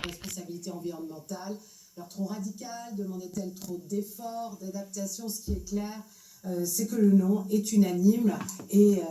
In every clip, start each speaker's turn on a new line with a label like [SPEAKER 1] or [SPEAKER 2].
[SPEAKER 1] responsabilité environnementale. Alors trop radicale, demandait-elle trop d'efforts, d'adaptation? Ce qui est clair, c'est que le non est unanime et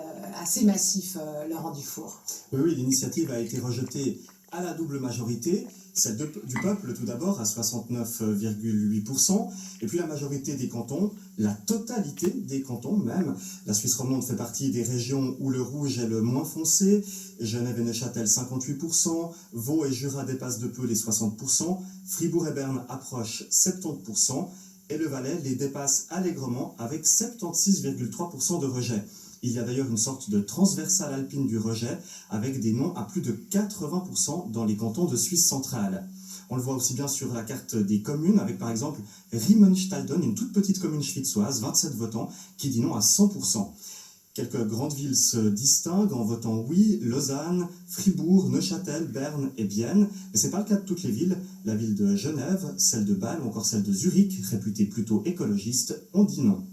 [SPEAKER 1] assez massif, Laurent Dufour.
[SPEAKER 2] Oui, l'initiative a été rejetée à la double majorité, celle du peuple tout d'abord à 69,8%, et puis la majorité des cantons, la totalité des cantons même. La Suisse romande fait partie des régions où le rouge est le moins foncé, Genève et Neuchâtel 58%, Vaud et Jura dépassent de peu les 60%, Fribourg et Berne approchent 70%, et le Valais les dépasse allègrement avec 76,3% de rejet. Il y a d'ailleurs une sorte de transversale alpine du rejet, avec des noms à plus de 80% dans les cantons de Suisse centrale. On le voit aussi bien sur la carte des communes, avec par exemple Riemenstalden, une toute petite commune schwitzoise, 27 votants, qui dit non à 100%. Quelques grandes villes se distinguent en votant oui: Lausanne, Fribourg, Neuchâtel, Berne et Bienne. Mais ce n'est pas le cas de toutes les villes. La ville de Genève, celle de Bâle ou encore celle de Zurich, réputée plutôt écologiste, ont dit non.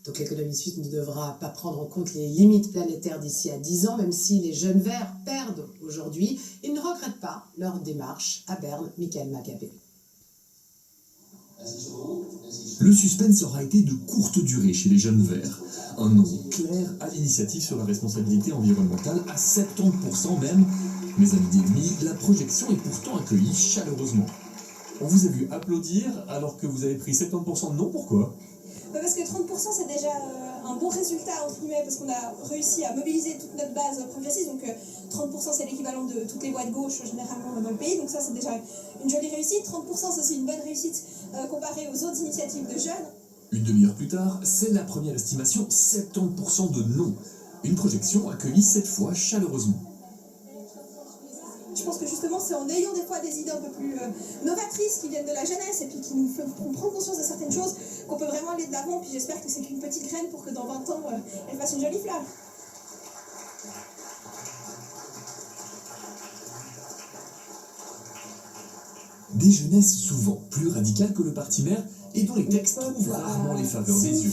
[SPEAKER 1] Donc l'économie suisse ne devra pas prendre en compte les limites planétaires d'ici à 10 ans, même si les jeunes verts perdent aujourd'hui. Ils ne regrettent pas leur démarche. À Berne, Michael Macabé.
[SPEAKER 3] Le suspense aura été de courte durée chez les jeunes verts. Un nom clair à l'initiative sur la responsabilité environnementale, à 70% même. Mais à midi et demi, la projection est pourtant accueillie chaleureusement. On vous a vu applaudir alors que vous avez pris 70% de non, pourquoi ?
[SPEAKER 4] Parce que 30% c'est déjà un bon résultat entre guillemets, parce qu'on a réussi à mobiliser toute notre base progressiste, donc 30% c'est l'équivalent de toutes les voix de gauche généralement dans le pays, donc ça c'est déjà une jolie réussite. 30% c'est aussi une bonne réussite comparée aux autres initiatives de jeunes.
[SPEAKER 3] Une demi-heure plus tard, c'est la première estimation, 70% de non. Une projection accueillie cette fois chaleureusement.
[SPEAKER 4] Je pense que justement c'est en ayant des fois des idées un peu plus novatrices qui viennent de la jeunesse et puis qui nous font prendre conscience de certaines choses qu'on peut vraiment aller de l'avant. Puis j'espère que c'est qu'une petite graine pour que dans 20 ans elle fasse une jolie fleur.
[SPEAKER 3] Des jeunesses souvent plus radicales que le parti maire et dont les textes trouvent rarement les faveurs des urnes.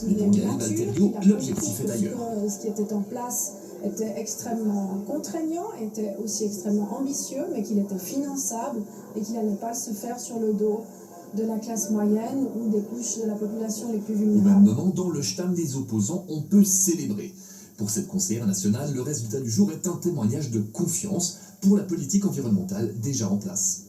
[SPEAKER 3] Mais pour Gaël Balterio, l'objectif est ailleurs.
[SPEAKER 5] Ce qui était en place était extrêmement contraignant, était aussi extrêmement ambitieux, mais qu'il était finançable et qu'il n'allait pas se faire sur le dos de la classe moyenne ou des couches de la population les plus
[SPEAKER 3] Au
[SPEAKER 5] vulnérables.
[SPEAKER 3] même moment, dans le stam des opposants, on peut célébrer. Pour cette conseillère nationale, le résultat du jour est un témoignage de confiance pour la politique environnementale déjà en place.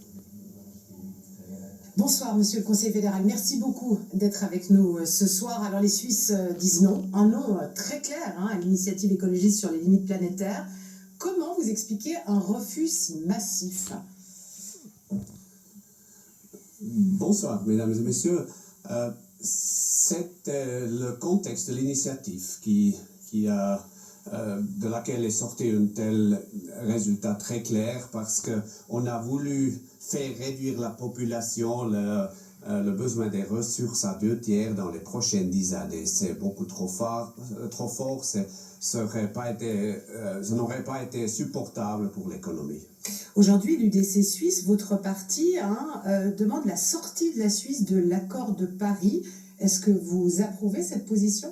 [SPEAKER 1] Bonsoir, monsieur le conseiller fédéral. Merci beaucoup d'être avec nous ce soir. Alors, les Suisses disent non, un non très clair à l'initiative écologiste sur les limites planétaires. Comment vous expliquez un refus si massif?
[SPEAKER 6] Bonsoir, mesdames et messieurs. C'est le contexte de l'initiative de laquelle est sorti un tel résultat très clair, parce qu'on a voulu faire réduire la population, le besoin des ressources à 2/3 dans les prochaines 10 années. C'est beaucoup trop fort, ça n'aurait pas été supportable pour l'économie.
[SPEAKER 1] Aujourd'hui, l'UDC Suisse, votre parti, demande la sortie de la Suisse de l'accord de Paris. Est-ce que vous approuvez cette position ?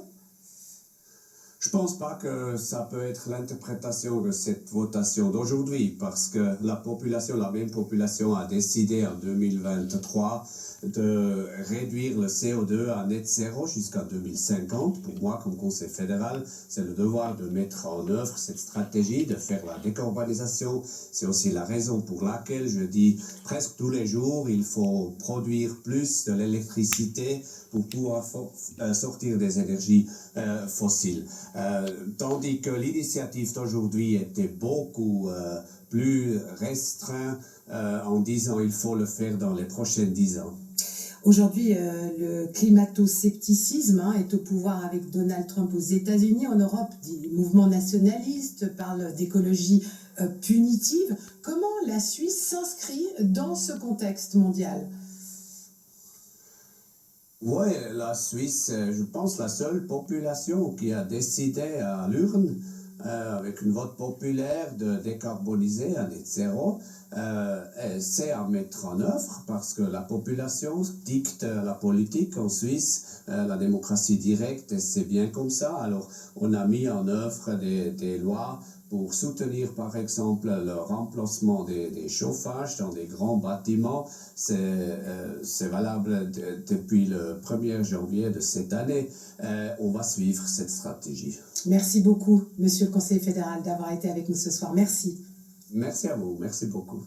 [SPEAKER 6] Je ne pense pas que ça peut être l'interprétation de cette votation d'aujourd'hui, parce que la même population a décidé en 2023 de réduire le CO2 à net zéro jusqu'à 2050. Pour moi, comme conseil fédéral, c'est le devoir de mettre en œuvre cette stratégie, de faire la décarbonisation. C'est aussi la raison pour laquelle je dis presque tous les jours, il faut produire plus de l'électricité pour pouvoir sortir des énergies fossiles. Tandis que l'initiative d'aujourd'hui était beaucoup plus restreinte en disant qu'il faut le faire dans les prochaines 10 ans.
[SPEAKER 1] Aujourd'hui, le climato-scepticisme est au pouvoir avec Donald Trump aux États-Unis. En Europe, des mouvements nationalistes parlent d'écologie punitive. Comment la Suisse s'inscrit dans ce contexte mondial ?
[SPEAKER 6] Oui, la Suisse, je pense, la seule population qui a décidé à l'urne, avec une vote populaire, de décarboniser à net zéro, c'est à mettre en œuvre, parce que la population dicte la politique en Suisse, la démocratie directe, et c'est bien comme ça. Alors, on a mis en œuvre des lois pour soutenir par exemple le remplacement des chauffages dans des grands bâtiments. C'est valable depuis le 1er janvier de cette année. On va suivre cette stratégie.
[SPEAKER 1] Merci beaucoup, Monsieur le Conseiller fédéral, d'avoir été avec nous ce soir. Merci.
[SPEAKER 6] Merci à vous, merci beaucoup.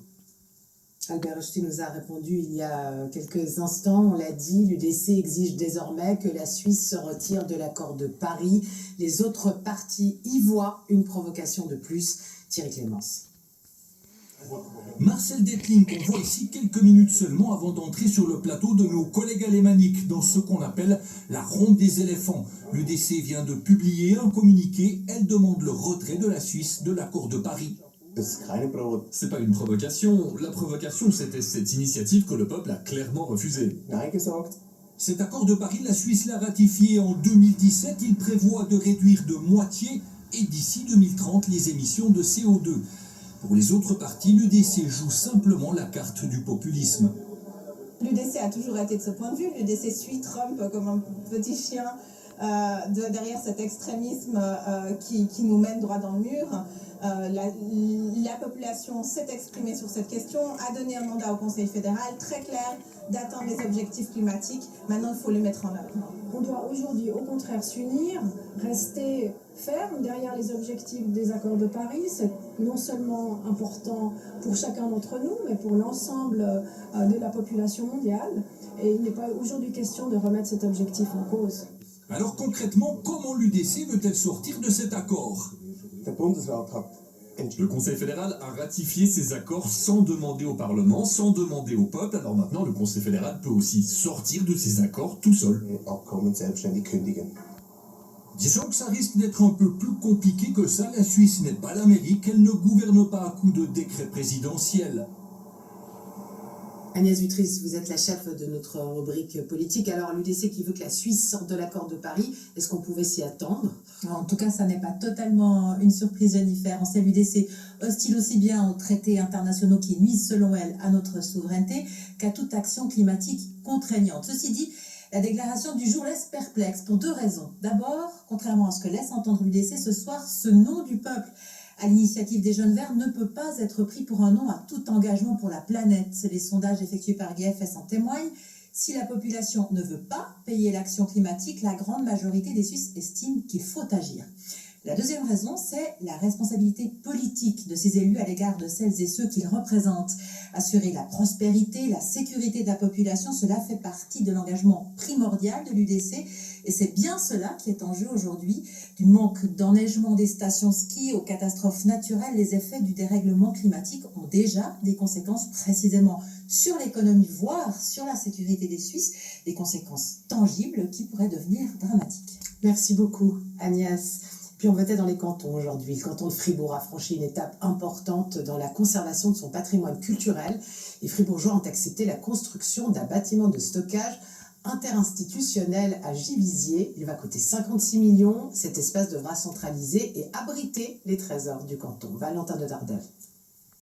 [SPEAKER 1] Albert Rechty nous a répondu il y a quelques instants, on l'a dit, l'UDC exige désormais que la Suisse se retire de l'accord de Paris. Les autres partis y voient une provocation de plus. Thierry Clémence.
[SPEAKER 7] Marcel Detling, qu'on voit ici quelques minutes seulement avant d'entrer sur le plateau de nos collègues alémaniques dans ce qu'on appelle la ronde des éléphants. L'UDC vient de publier un communiqué, elle demande le retrait de la Suisse de l'accord de Paris.
[SPEAKER 3] C'est pas une provocation. La provocation, c'était cette initiative que le peuple a clairement refusée.
[SPEAKER 7] Cet accord de Paris, la Suisse l'a ratifié en 2017. Il prévoit de réduire de moitié et d'ici 2030 les émissions de CO2. Pour les autres partis, l'UDC joue simplement la carte du populisme.
[SPEAKER 8] L'UDC a toujours été de ce point de vue. L'UDC suit Trump comme un petit chien derrière cet extrémisme qui nous mène droit dans le mur. La population s'est exprimée sur cette question, a donné un mandat au Conseil fédéral très clair d'atteindre les objectifs climatiques. Maintenant, il faut les mettre en œuvre.
[SPEAKER 5] On doit aujourd'hui, au contraire, s'unir, rester ferme derrière les objectifs des accords de Paris. C'est non seulement important pour chacun d'entre nous, mais pour l'ensemble de la population mondiale. Et il n'est pas aujourd'hui question de remettre cet objectif en cause.
[SPEAKER 7] Alors concrètement, comment l'UDC veut-elle sortir de cet accord ?
[SPEAKER 3] Le Conseil fédéral a ratifié ces accords sans demander au Parlement, sans demander au peuple. Alors maintenant, le Conseil fédéral peut aussi sortir de ces accords tout seul.
[SPEAKER 7] Disons que ça risque d'être un peu plus compliqué que ça. La Suisse n'est pas l'Amérique, elle ne gouverne pas à coup de décret présidentiel.
[SPEAKER 1] Agnès Butris, vous êtes la chef de notre rubrique politique. Alors, l'UDC qui veut que la Suisse sorte de l'accord de Paris, est-ce qu'on pouvait s'y attendre ?
[SPEAKER 9] En tout cas, ça n'est pas totalement une surprise, Jennifer. On sait l'UDC hostile aussi bien aux traités internationaux qui nuisent, selon elle, à notre souveraineté qu'à toute action climatique contraignante. Ceci dit, la déclaration du jour laisse perplexe pour deux raisons. D'abord, contrairement à ce que laisse entendre l'UDC ce soir, ce nom du peuple à l'initiative des Jeunes Verts ne peut pas être pris pour un nom à tout engagement pour la planète. Les sondages effectués par GFS en témoignent. Si la population ne veut pas payer l'action climatique, la grande majorité des Suisses estiment qu'il faut agir. La deuxième raison, c'est la responsabilité politique de ces élus à l'égard de celles et ceux qu'ils représentent. Assurer la prospérité, la sécurité de la population, cela fait partie de l'engagement primordial de l'UDC. Et c'est bien cela qui est en jeu aujourd'hui. Du manque d'enneigement des stations ski aux catastrophes naturelles, les effets du dérèglement climatique ont déjà des conséquences précisément sur l'économie, voire sur la sécurité des Suisses, des conséquences tangibles qui pourraient devenir dramatiques.
[SPEAKER 1] Merci beaucoup, Agnès. Puis on votait dans les cantons aujourd'hui. Le canton de Fribourg a franchi une étape importante dans la conservation de son patrimoine culturel. Les Fribourgeois ont accepté la construction d'un bâtiment de stockage interinstitutionnel à Givisiez. Il va coûter 56 millions. Cet espace devra centraliser et abriter les trésors du canton. Valentin de Dardel.